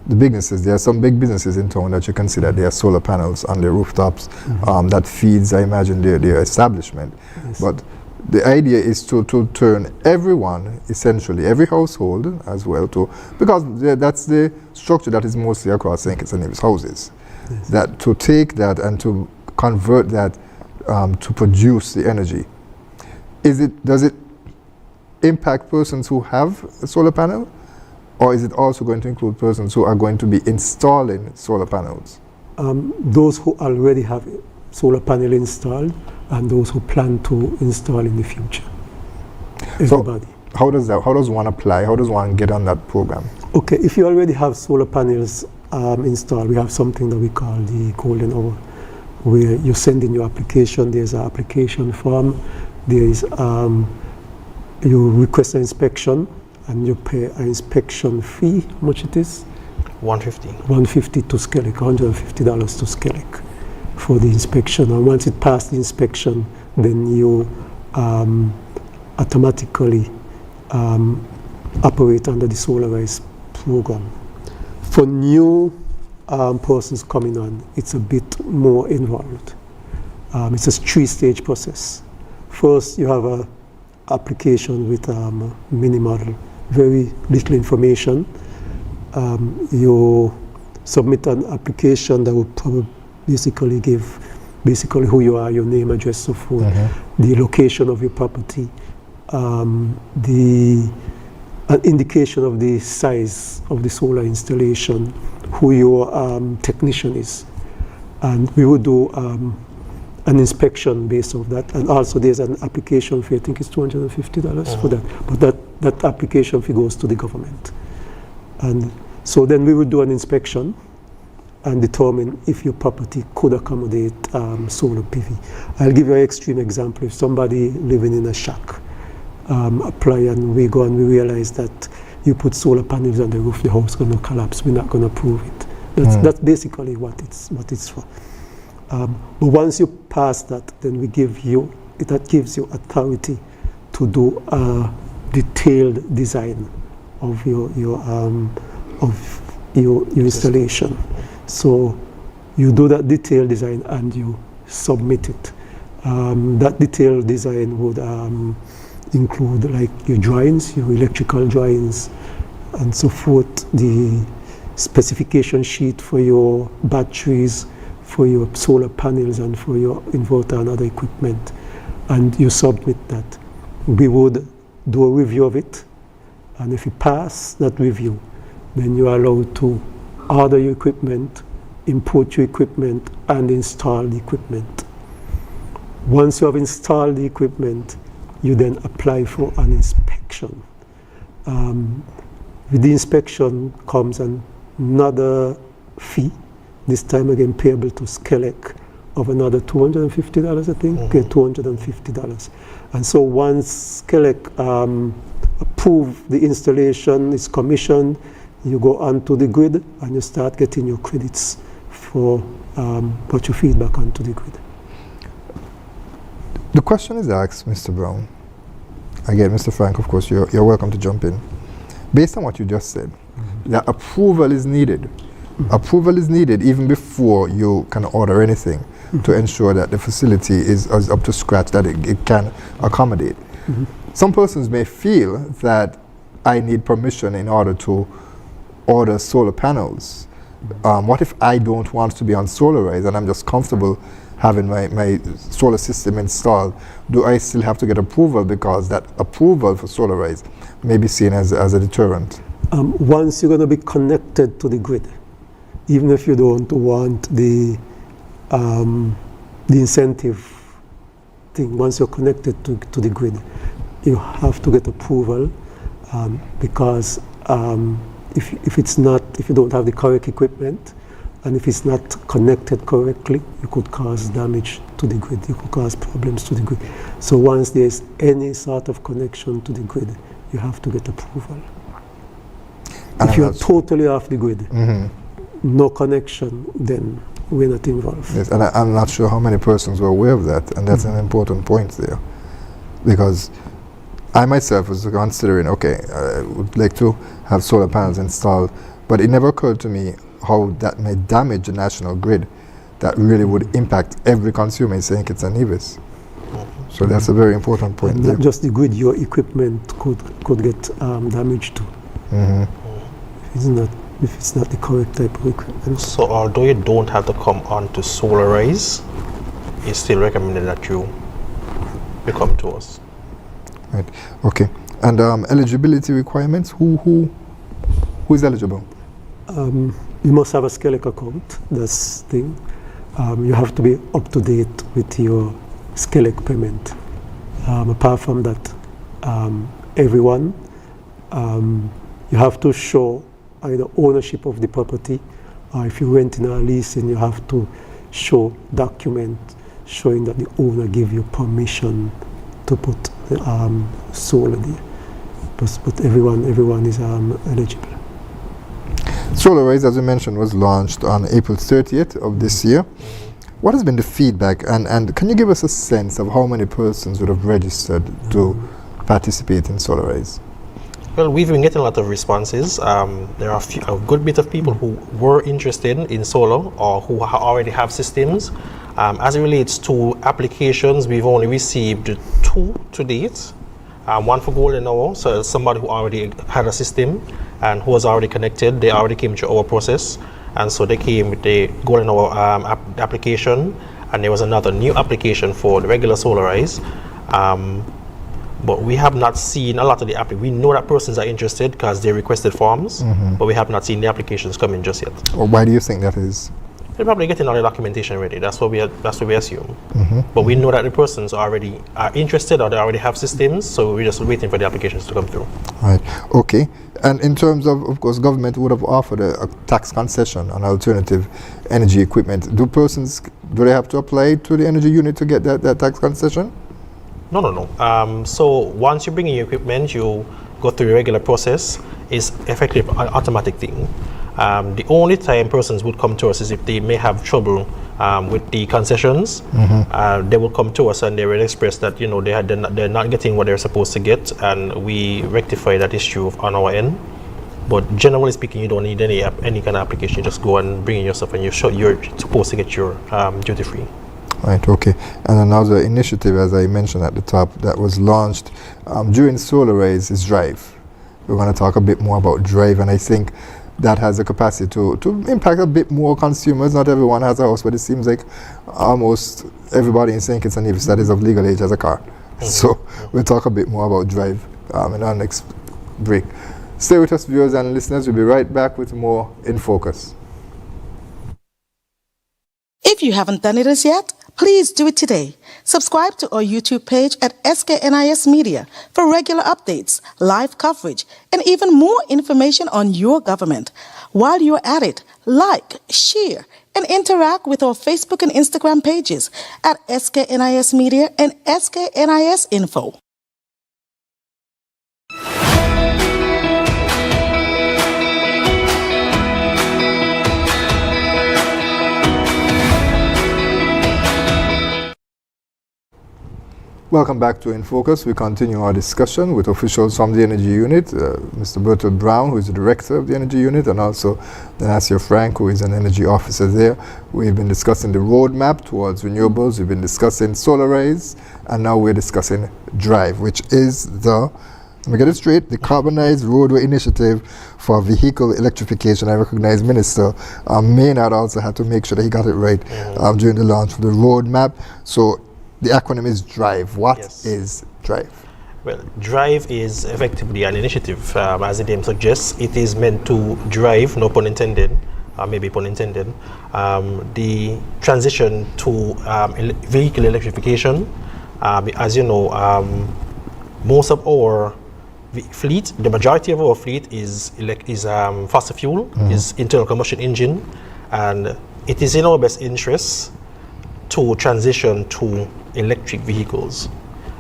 [SPEAKER 2] the businesses, there are some big businesses in town that you consider there are solar panels on their rooftops that feeds, I imagine, their establishment.
[SPEAKER 5] Yes.
[SPEAKER 2] But the idea is to turn everyone, essentially, every household as well, because that's the structure that is mostly across St. Kitts and Nevis houses.
[SPEAKER 5] Yes.
[SPEAKER 2] That to take that and to convert that to produce the energy. Does it impact persons who have a solar panel? Or is it also going to include persons who are going to be installing solar panels?
[SPEAKER 5] Those who already have solar panel installed and those who plan to install in the future. Everybody.
[SPEAKER 2] So how does one apply? How does one get on that program?
[SPEAKER 5] Okay, if you already have solar panels installed, we have something that we call the golden hour, where you send in your application. There's an application form. There is you request an inspection, and you pay an inspection fee. How much it is?
[SPEAKER 4] $150.
[SPEAKER 5] $150 to Skellig, $150 to Skellig for the inspection. And once it passed the inspection, then you automatically operate under the Solarize program. For new persons coming on, it's a bit more involved. It's a 3-stage process. First, you have an application with minimal, very little information. You submit an application that will probably give who you are, your name, address, so forth, the location of your property, an indication of the size of the solar installation, who your technician is. And we will do an inspection based off that. And also there's an application fee, I think it's $250 for that. But that application fee goes to the government. And so then we will do an inspection and determine if your property could accommodate solar PV. I'll give you an extreme example. If somebody living in a shack apply and we go and we realize that you put solar panels on the roof, the house is going to collapse, we're not going to approve it. That's basically what it's for. But once you pass that, then that gives you authority to do a detailed design of your installation. So you do that detailed design and you submit it. That detailed design would include like your drawings, your electrical drawings, and so forth, the specification sheet for your batteries, for your solar panels, and for your inverter and other equipment. And you submit that. We would do a review of it, and if you pass that review, then you are allowed to order your equipment, import your equipment, and install the equipment. Once you have installed the equipment, you then apply for an inspection. With the inspection comes another fee, this time again payable to Skellig, of another $250, I think, $250. And so once Skellig approve the installation is commissioned, you go onto the grid and you start getting your credits for put your feedback onto the grid.
[SPEAKER 2] The question is asked, Mr. Brown. Again, Mr. Frank, of course, you're welcome to jump in. Based on what you just said, that approval is needed. Approval is needed even before you can order anything to ensure that the facility is up to scratch, that it can accommodate. Some persons may feel that I need permission in order to order solar panels. What if I don't want to be on Solarize and I'm just comfortable having my solar system installed? Do I still have to get approval, because that approval for Solarize may be seen as a deterrent?
[SPEAKER 5] Once you're going to be connected to the grid, even if you don't want the incentive thing, once you're connected to the grid, you have to get approval, because if you don't have the correct equipment, and if it's not connected correctly, you could cause damage to the grid. You could cause problems to the grid. So once there's any sort of connection to the grid, you have to get approval.
[SPEAKER 2] And
[SPEAKER 5] if you're totally off the grid, no connection, then we're not involved.
[SPEAKER 2] Yes, and I'm not sure how many persons were aware of that, and that's an important point there. Because I myself was considering, okay, I would like to have solar panels installed, but it never occurred to me how that may damage the national grid, that really would impact every consumer in St. Kitts and Nevis. So that's a very important point.
[SPEAKER 5] And not just the grid, your equipment could get damaged too. If it's not the correct type of equipment.
[SPEAKER 4] So although you don't have to come on to solarize, it's still recommended that you come to us.
[SPEAKER 2] Right. Okay. And eligibility requirements. Who is eligible?
[SPEAKER 5] You must have a SCELEC account. That's the thing. You have to be up to date with your SCELEC payment. Apart from that, everyone, you have to show either ownership of the property, or if you're renting or leasing, you have to show document showing that the owner gave you permission to put the solar there. But everyone is eligible.
[SPEAKER 2] SolarRise, as you mentioned, was launched on April 30th of this year. What has been the feedback, and can you give us a sense of how many persons would have registered to participate in SolarRise?
[SPEAKER 4] Well, we've been getting a lot of responses. There are a good bit of people who were interested in solar or who already have systems. As it relates to applications, we've only received 2 to date. One for golden hour, so somebody who already had a system and who was already connected, they already came through our process. And so they came with the golden hour application, and there was another new application for the regular SolarRise. But we have not seen a lot of the we know that persons are interested because they requested forms, but we have not seen the applications come in just yet.
[SPEAKER 2] Well, why do you think that is?
[SPEAKER 4] They're probably getting all the documentation ready. That's what we assume. But we know that the persons are interested, or they already have systems, so we're just waiting for the applications to come through.
[SPEAKER 2] Right. Okay. And in terms of course, government would have offered a tax concession on alternative energy equipment. Do they have to apply to the energy unit to get that tax concession?
[SPEAKER 4] No. So once you bring in your equipment, you go through the regular process. It's effectively an automatic thing. The only time persons would come to us is if they may have trouble with the concessions. They will come to us and they will express that they're not getting what they're supposed to get, and we rectify that issue on our end. But generally speaking, you don't need any kind of application. You just go and bring in your stuff, and you're supposed to get your duty free.
[SPEAKER 2] Right, okay. And another initiative, as I mentioned at the top, that was launched during SolarRise is Drive. We're going to talk a bit more about Drive, and I think that has the capacity to impact a bit more consumers. Not everyone has a house, but it seems like almost everybody in St. Kitts and Nevis that is of legal age has a car. So we'll talk a bit more about Drive in our next break. Stay with us, viewers and listeners. We'll be right back with more In Focus.
[SPEAKER 1] If you haven't done it as yet, please do it today. Subscribe to our YouTube page at SKNIS Media for regular updates, live coverage, and even more information on your government. While you're at it, like, share, and interact with our Facebook and Instagram pages at SKNIS Media and SKNIS Info.
[SPEAKER 2] Welcome back to In Focus. We continue our discussion with officials from the Energy Unit, Mr. Bertold Brown, who is the director of the Energy Unit, and also Nanasio Frank, who is an energy officer there. We've been discussing the roadmap towards renewables. We've been discussing SolarRise, and now we're discussing Drive, which is let me get it straight, the Carbonized Roadway Initiative for Vehicle Electrification. I recognize Minister Maynard also had to make sure that he got it right during the launch of the roadmap. So the acronym is Drive. What is Drive?
[SPEAKER 4] Well, Drive is effectively an initiative, as the name suggests. It is meant to drive, no pun intended, maybe pun intended, the transition to vehicle electrification. As you know, most of our fleet, the majority of our fleet is fossil fuel, is internal combustion engine, and it is in our best interest to transition to electric vehicles.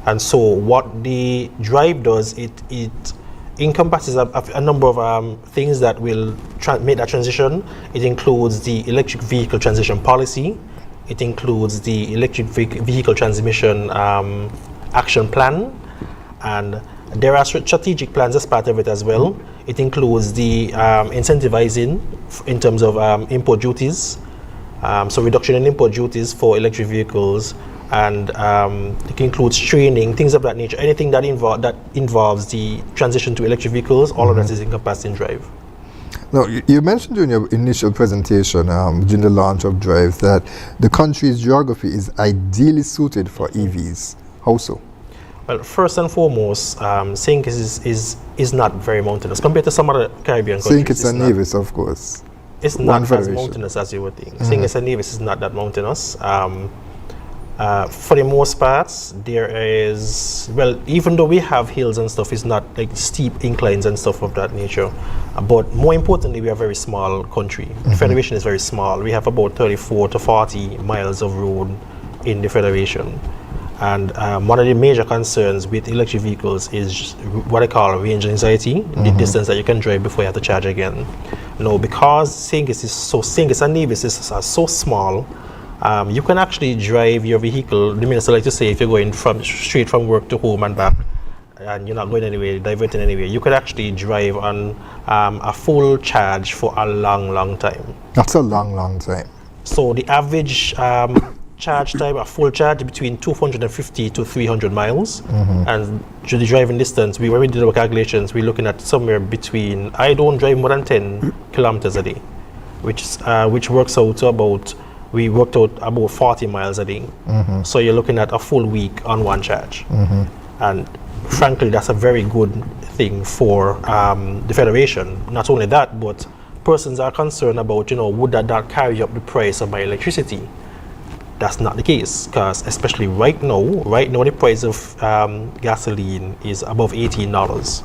[SPEAKER 4] And so what the Drive does, it encompasses a number of things that will make that transition. It includes the electric vehicle transition policy. It includes the electric vehicle transmission action plan, and there are strategic plans as part of it as well. It includes the incentivizing in terms of import duties, so reduction in import duties for electric vehicles, and it includes training, things of that nature. Anything that involves the transition to electric vehicles, all of that is encompassed in Drive.
[SPEAKER 2] Now, you mentioned during your initial presentation, during the launch of Drive, that the country's geography is ideally suited for EVs. How so?
[SPEAKER 4] Well, first and foremost, St. Kitts is not very mountainous compared to some other Caribbean countries.
[SPEAKER 2] St. Kitts and Nevis, of course.
[SPEAKER 4] It's not as mountainous as you would think. St. Kitts and Nevis is not that mountainous. For the most part, there is, well, even though we have hills and stuff, it's not like steep inclines and stuff of that nature. But more importantly, we are a very small country. The Federation is very small. We have about 34 to 40 miles of road in the Federation. And one of the major concerns with electric vehicles is what I call range anxiety, the distance that you can drive before you have to charge again. Now, because St. Kitts and Nevis is so small, you can actually drive your vehicle. The minister like to say, if you're going straight from work to home and back, and you're not going anywhere, diverting anywhere, you could actually drive on a full charge for a long time.
[SPEAKER 2] That's a long time.
[SPEAKER 4] So the average charge time, a full charge, between 250 to 300 miles. And to the driving distance, when we did our calculations, we're looking at somewhere between, I don't drive more than 10 kilometers a day, which works out to about, we worked out about 40 miles a day. So you're looking at a full week on one charge. And frankly, that's a very good thing for the Federation. Not only that, but persons are concerned about, would that carry up the price of my electricity? That's not the case, because especially right now the price of gasoline is above $18.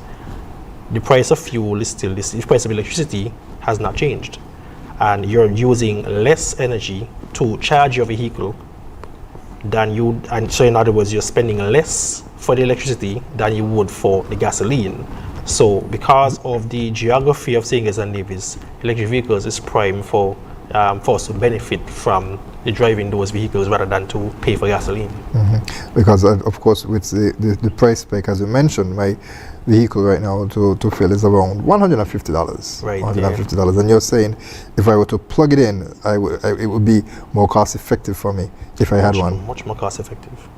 [SPEAKER 4] The price of fuel is still this. The price of electricity has not changed, and you're using less energy to charge your vehicle than you. And so, in other words, you're spending less for the electricity than you would for the gasoline. So, because of the geography of St. Kitts and Nevis, electric vehicles is prime for us to benefit from the driving those vehicles rather than to pay for gasoline.
[SPEAKER 2] Because of course, with the price spike, as you mentioned, my vehicle right now to fill is around $150.
[SPEAKER 4] Right,
[SPEAKER 2] $150, and you're saying if I were to plug it in, it would be more cost effective for me if I had one.
[SPEAKER 4] Much more cost effective.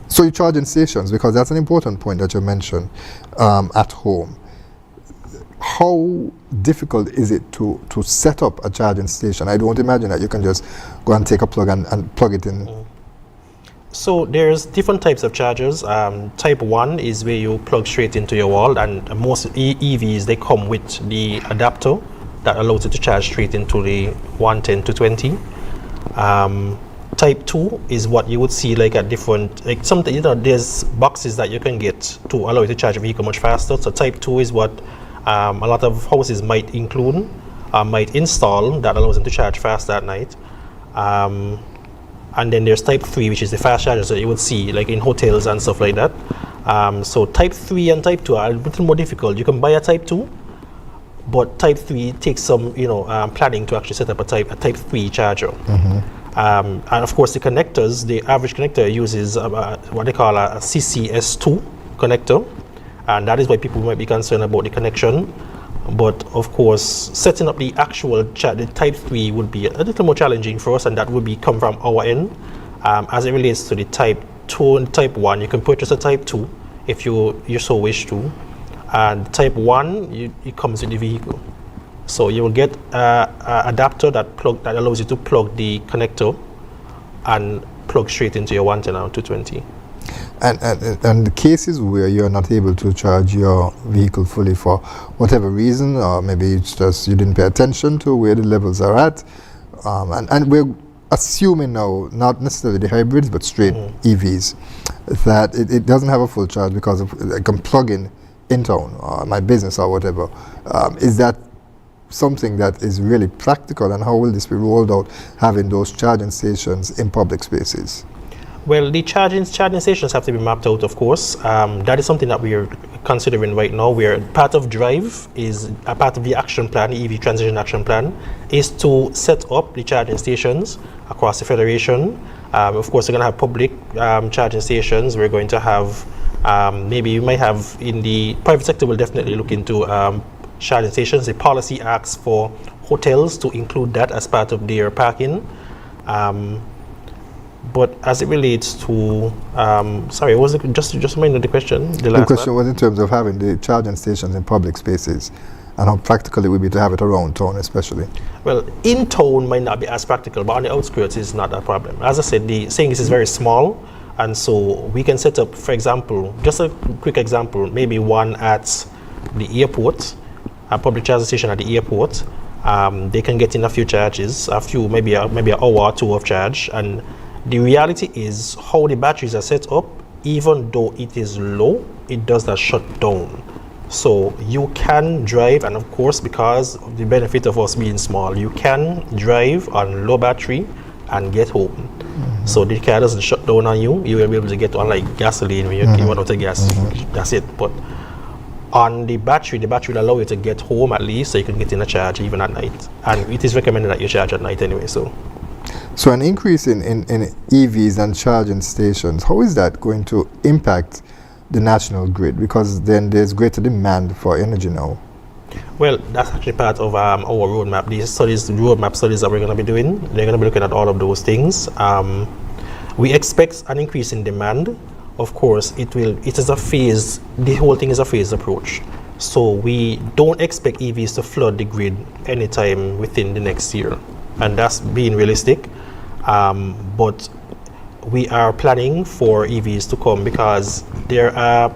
[SPEAKER 2] So you charging stations, because that's an important point that you mentioned at home. How difficult is it to set up a charging station? I don't imagine that you can just go and take a plug and plug it in.
[SPEAKER 4] So there's different types of chargers. Type 1 is where you plug straight into your wall, and most EVs, they come with the adapter that allows you to charge straight into the 110 to 20. Type 2 is what you would see like at different, like something, there's boxes that you can get to allow you to charge a vehicle much faster. So type 2 is what a lot of houses might include, might install, that allows them to charge fast at night. And then there's type 3, which is the fast charger, so you would see like in hotels and stuff like that. So type 3 and type 2 are a little more difficult. You can buy a type 2, but type 3 takes some planning to actually set up a type 3 charger. And of course the connectors, the average connector uses what they call a CCS2 connector, and that is why people might be concerned about the connection. But of course, setting up the actual the type 3 would be a little more challenging for us, and that would come from our end. As it relates to the type 2 and type 1, you can purchase a type 2 if you so wish to, and type 1 it comes with the vehicle. So you will get an adapter that allows you to plug the connector and plug straight into your 110 or 220.
[SPEAKER 2] And the cases where you're not able to charge your vehicle fully for whatever reason, or maybe it's just you didn't pay attention to where the levels are at, and we're assuming now, not necessarily the hybrids, but straight EVs, that it doesn't have a full charge because I can plug in town or my business or whatever. Is that something that is really practical, and how will this be rolled out, having those charging stations in public spaces?
[SPEAKER 4] Well, the charging stations have to be mapped out, of course. That is something that we are considering right now, where part of Drive is a part of the action plan, the EV transition action plan, is to set up the charging stations across the federation. Of course, we're going to have public charging stations. We're going to have maybe we might have in the private sector will definitely look into charging stations. The policy asks for hotels to include that as part of their parking. But as it relates to, sorry, was it just remind me the question?
[SPEAKER 2] The question was in terms of having the charging stations in public spaces and how practical it would be to have it around town, especially.
[SPEAKER 4] Well, in town might not be as practical, but on the outskirts is not a problem. As I said, the saying is very small, and so we can set up, for example, just a quick example, maybe one at the airport, a public charging station at the airport. They can get in a few charges, maybe an hour or two of charge, and the reality is how the batteries are set up, even though it is low, it does not shut down. So you can drive, and of course, because of the benefit of us being small, you can drive on low battery and get home. Mm-hmm. So the car doesn't shut down on you. You will be able to get on like gasoline when you run out of gas. Mm-hmm. That's it. But on the battery will allow you to get home at least, so you can get in a charge even at night. And it is recommended that you charge at night anyway. So
[SPEAKER 2] an increase in EVs and charging stations, how is that going to impact the national grid? Because then there's greater demand for energy now.
[SPEAKER 4] Well, that's actually part of our roadmap. These studies, the roadmap studies that we're going to be doing, they're going to be looking at all of those things. We expect an increase in demand. Of course, it is a phase, the whole thing is a phased approach. So we don't expect EVs to flood the grid anytime within the next year. And that's being realistic. But we are planning for EVs to come because there are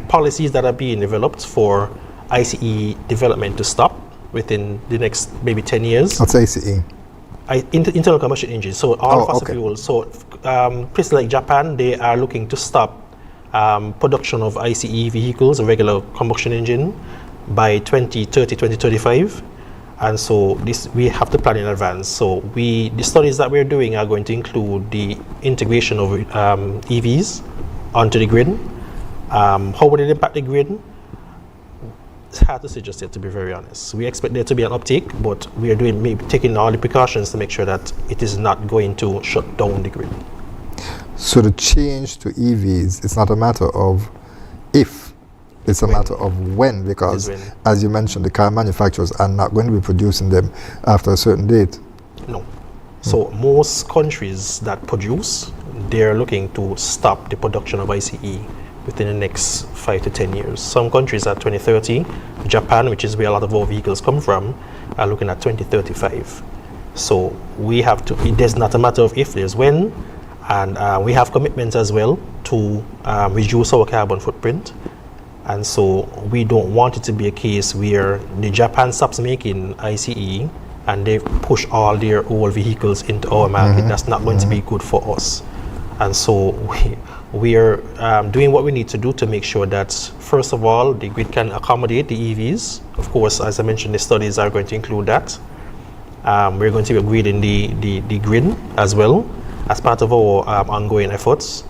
[SPEAKER 4] policies that are being developed for ICE development to stop within the next maybe 10 years.
[SPEAKER 2] What's ICE?
[SPEAKER 4] Internal combustion engines. So all fossil fuels. So places like Japan, they are looking to stop production of ICE vehicles, a regular combustion engine, by 2030, 2035. And so we have to plan in advance. So the studies that we're doing are going to include the integration of EVs onto the grid. How would it impact the grid? It's hard to say just yet, to be very honest. We expect there to be an uptick, but we are taking all the precautions to make sure that it is not going to shut down the grid. So
[SPEAKER 2] the change to EVs, it's not a matter of if, it's a matter of when, because as you mentioned, the car manufacturers are not going to be producing them after a certain date.
[SPEAKER 4] No. So most countries that produce, they're looking to stop the production of ICE within the next 5 to 10 years. Some countries at 2030, Japan, which is where a lot of our vehicles come from, are looking at 2035. So we have to, there's not a matter of if, there's when, and we have commitments as well to reduce our carbon footprint. And so we don't want it to be a case where the Japan stops making ICE and they push all their old vehicles into our market. That's not going to be good for us. And so we are doing what we need to do to make sure that, first of all, the grid can accommodate the EVs. Of course, as I mentioned, the studies are going to include that. We're going to be upgrading the grid as well as part of our ongoing efforts.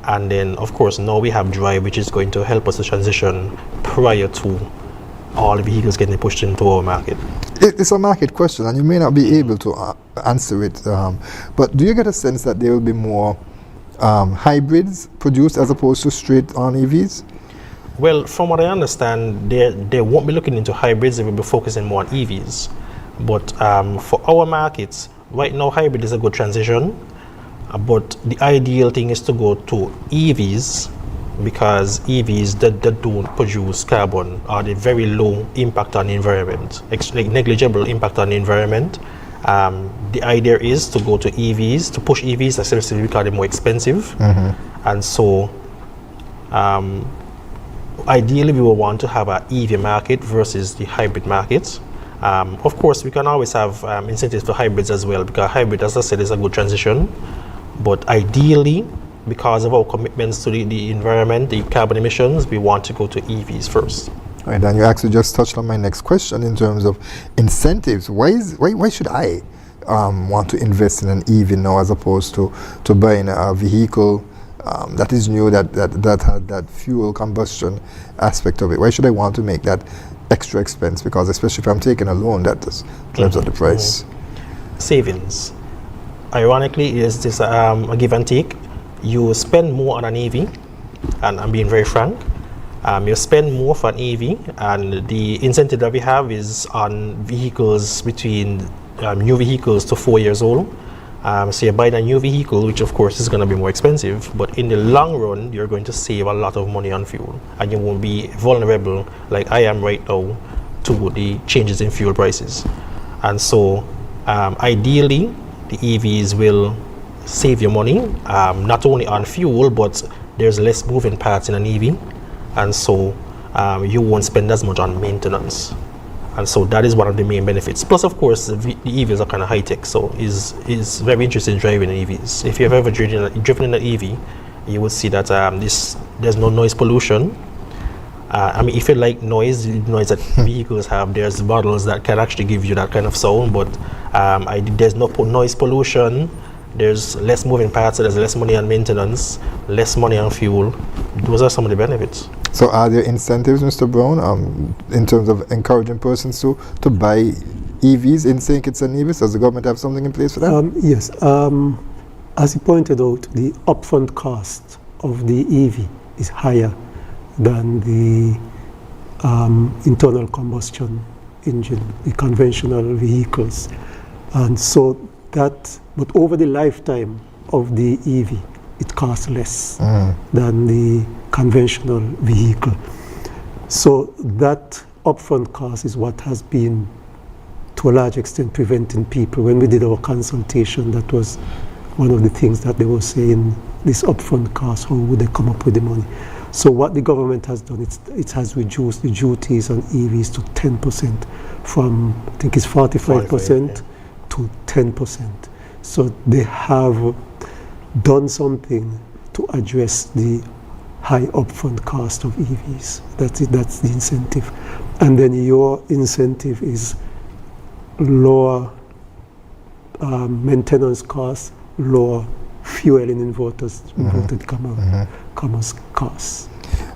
[SPEAKER 4] And then, of course, now we have Drive, which is going to help us to transition prior to all the vehicles getting pushed into our market.
[SPEAKER 2] It's a market question, and you may not be able to answer it. But do you get a sense that there will be more hybrids produced as opposed to straight-on EVs?
[SPEAKER 4] Well, from what I understand, they won't be looking into hybrids. They will be focusing more on EVs. But for our markets, right now, hybrid is a good transition. But the ideal thing is to go to EVs, because EVs that don't produce carbon are the very low impact on the environment, negligible impact on the environment. The idea is to go to EVs, to push EVs, especially because they're more expensive. And so ideally we will want to have an EV market versus the hybrid market. Of course, we can always have incentives for hybrids as well, because hybrid, as I said, is a good transition. But ideally, because of our commitments to the environment, the carbon emissions, we want to go to EVs first.
[SPEAKER 2] Right, and you actually just touched on my next question in terms of incentives. Why should I want to invest in an EV now as opposed to buying a vehicle that is new, that had that fuel combustion aspect of it? Why should I want to make that extra expense? Because especially if I'm taking a loan, that just drives up the price.
[SPEAKER 4] Savings. Ironically, is this a give and take. You spend more on an EV, and I'm being very frank. You spend more for an EV, and the incentive that we have is on vehicles between new vehicles to 4 years old. So you're buying a new vehicle, which of course is going to be more expensive, but in the long run, you're going to save a lot of money on fuel, and you won't be vulnerable like I am right now to the changes in fuel prices. And so ideally, the EVs will save your money, not only on fuel, but there's less moving parts in an EV, and so you won't spend as much on maintenance. And so that is one of the main benefits. Plus, of course, the EVs are kind of high-tech, so it's very interesting driving EVs. If you've ever driven in an EV, you would see that there's no noise pollution. I mean, if you like noise that vehicles have, there's models that can actually give you that kind of sound, but there's no noise pollution. There's less moving parts, so there's less money on maintenance, less money on fuel. Those are some of the benefits.
[SPEAKER 2] So are there incentives, Mr. Brown, in terms of encouraging persons to buy EVs in St. Kitts and Nevis? Does the government have something in place for that?
[SPEAKER 5] Yes. As you pointed out, the upfront cost of the EV is higher than the internal combustion engine, the conventional vehicles. And so that, but over the lifetime of the EV, it costs less than the conventional vehicle. So that upfront cost is what has been, to a large extent, preventing people. When we did our consultation, that was one of the things that they were saying, this upfront cost, how would they come up with the money? So what the government has done, it has reduced the duties on EVs to 10% from, I think it's 45% to 10%. So they have done something to address the high upfront cost of EVs. That's the incentive. And then your incentive is lower maintenance costs, lower fuel in inverted commas costs.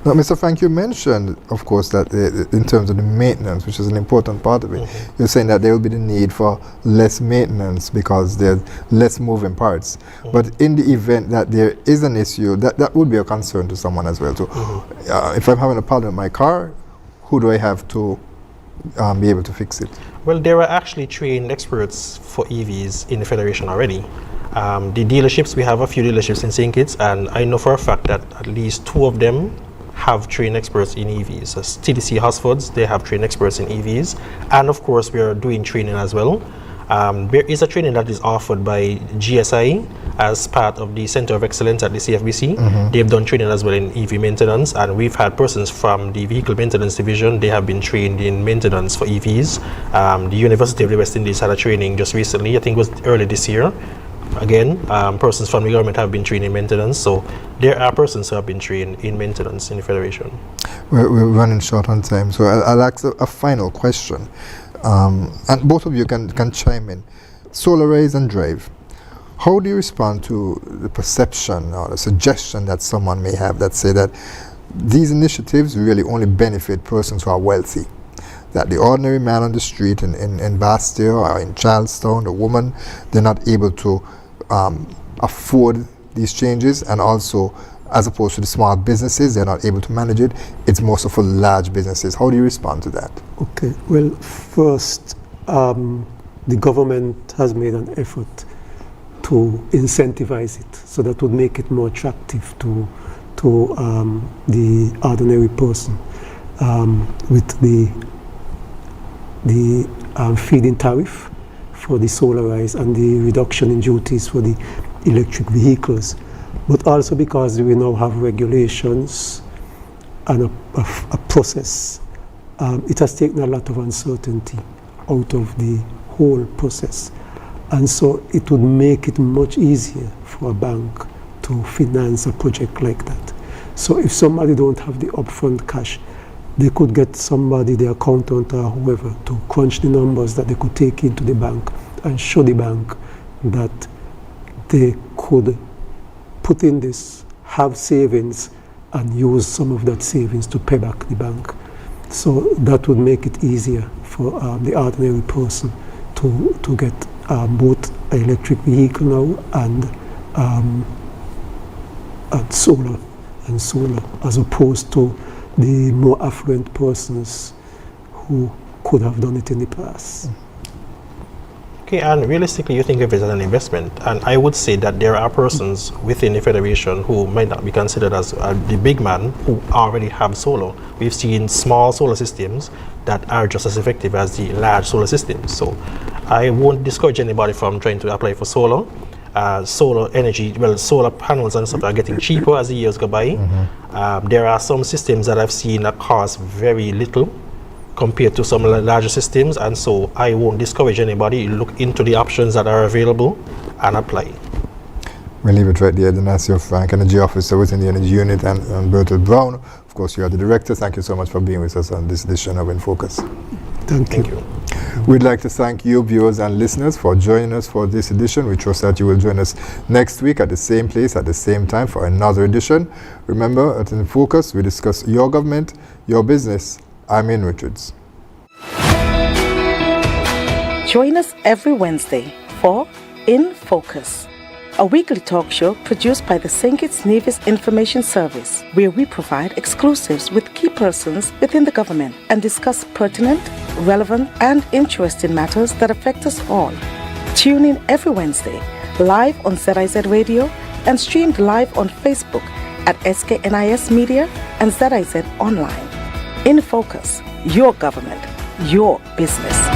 [SPEAKER 2] Now, Mr. Frank, you mentioned, of course, that in terms of the maintenance, which is an important part of it, you're saying that there will be the need for less maintenance because there's less moving parts. But in the event that there is an issue, that would be a concern to someone as well. So if I'm having a problem with my car, who do I have to be able to fix it?
[SPEAKER 4] Well, there are actually trained experts for EVs in the Federation already. The dealerships, we have a few dealerships in St. Kitts, and I know for a fact that at least 2 of them have trained experts in EVs. As TDC Hosfords, they have trained experts in EVs. And of course, we are doing training as well. There is a training that is offered by GSI as part of the Center of Excellence at the CFBC. They've done training as well in EV maintenance, and we've had persons from the Vehicle Maintenance Division. They have been trained in maintenance for EVs. The University of the West Indies had a training just recently, I think it was early this year. Again, persons from the government have been trained in maintenance, so there are persons who have been trained in maintenance in the Federation.
[SPEAKER 2] We're running short on time, so I'll ask a final question. And both of you can chime in. Solarize and drive. How do you respond to the perception or the suggestion that someone may have that say that these initiatives really only benefit persons who are wealthy? That the ordinary man on the street in Bastille or in Charlestown, the woman, they're not able to afford these changes, and also as opposed to the small businesses, they're not able to manage it. It's more so for large businesses. How do you respond to that?
[SPEAKER 5] Okay, well, first, the government has made an effort to incentivize it, so that would make it more attractive to the ordinary person with the feed-in tariff for the solarized and the reduction in duties for the electric vehicles, but also because we now have regulations and a process. It has taken a lot of uncertainty out of the whole process, and so it would make it much easier for a bank to finance a project like that. So if somebody don't have the upfront cash, they could get somebody, their accountant or whoever, to crunch the numbers that they could take into the bank and show the bank that they could put in this have savings and use some of that savings to pay back the bank. So that would make it easier for the ordinary person to get both an electric vehicle now and solar, as opposed to the more affluent persons who could have done it in the past.
[SPEAKER 4] Okay, and realistically, you think of it as an investment, and I would say that there are persons within the Federation who might not be considered as the big man who already have solar. We've seen small solar systems that are just as effective as the large solar systems. So I won't discourage anybody from trying to apply for solar. Solar energy, well, solar panels and stuff are getting cheaper as the years go by. There are some systems that I've seen that cost very little compared to some larger systems, and so I won't discourage anybody. Look into the options that are available and apply.
[SPEAKER 2] We'll leave it right there. The Nassau Frank, Energy Officer within the Energy Unit, and Bertolt Brown. Of course, you are the Director. Thank you so much for being with us on this edition of InFocus.
[SPEAKER 5] Thank you.
[SPEAKER 2] We'd like to thank you, viewers and listeners, for joining us for this edition. We trust that you will join us next week at the same place, at the same time, for another edition. Remember, at InFocus, we discuss your government, your business. I'm Ian Richards.
[SPEAKER 1] Join us every Wednesday for InFocus, a weekly talk show produced by the St. Kitts Nevis Information Service, where we provide exclusives with key persons within the government and discuss pertinent, relevant, and interesting matters that affect us all. Tune in every Wednesday, live on ZIZ Radio and streamed live on Facebook at SKNIS Media and ZIZ Online. InFocus, your government, your business.